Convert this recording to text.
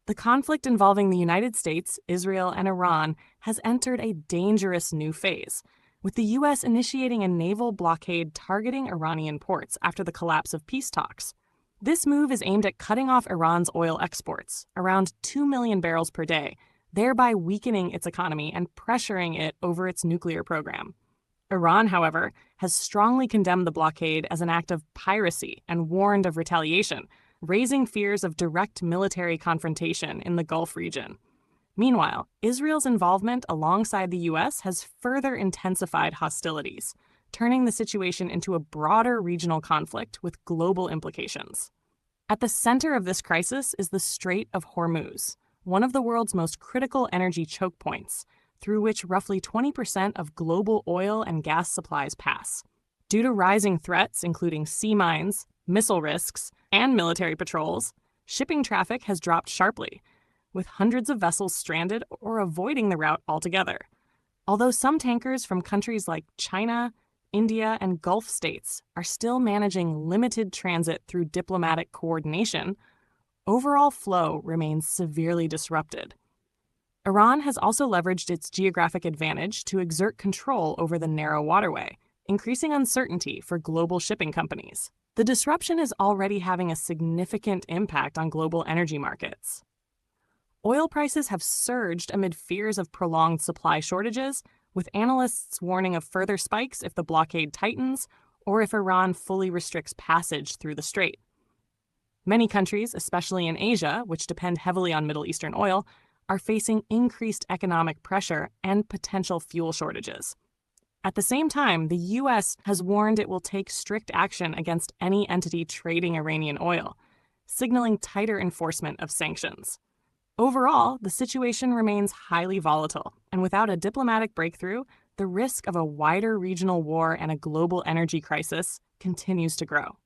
The conflict involving the United States, Israel, and Iran has entered a dangerous new phase, with the U.S. initiating a naval blockade targeting Iranian ports after the collapse of peace talks. This move is aimed at cutting off Iran's oil exports, around 2 million barrels per day, thereby weakening its economy and pressuring it over its nuclear program. Iran, however, has strongly condemned the blockade as an act of piracy and warned of retaliation, raising fears of direct military confrontation in the Gulf region. Meanwhile, Israel's involvement alongside the U.S. has further intensified hostilities, turning the situation into a broader regional conflict with global implications. At the center of this crisis is the Strait of Hormuz, one of the world's most critical energy choke points, through which roughly 20% of global oil and gas supplies pass. Due to rising threats, including sea mines, missile risks, and military patrols, shipping traffic has dropped sharply, with hundreds of vessels stranded or avoiding the route altogether. Although some tankers from countries like China, India, and Gulf states are still managing limited transit through diplomatic coordination, overall flow remains severely disrupted. Iran has also leveraged its geographic advantage to exert control over the narrow waterway, increasing uncertainty for global shipping companies. The disruption is already having a significant impact on global energy markets. Oil prices have surged amid fears of prolonged supply shortages, with analysts warning of further spikes if the blockade tightens or if Iran fully restricts passage through the strait. Many countries, especially in Asia, which depend heavily on Middle Eastern oil, are facing increased economic pressure and potential fuel shortages. At the same time, the U.S. has warned it will take strict action against any entity trading Iranian oil, signaling tighter enforcement of sanctions. Overall, the situation remains highly volatile, and without a diplomatic breakthrough, the risk of a wider regional war and a global energy crisis continues to grow.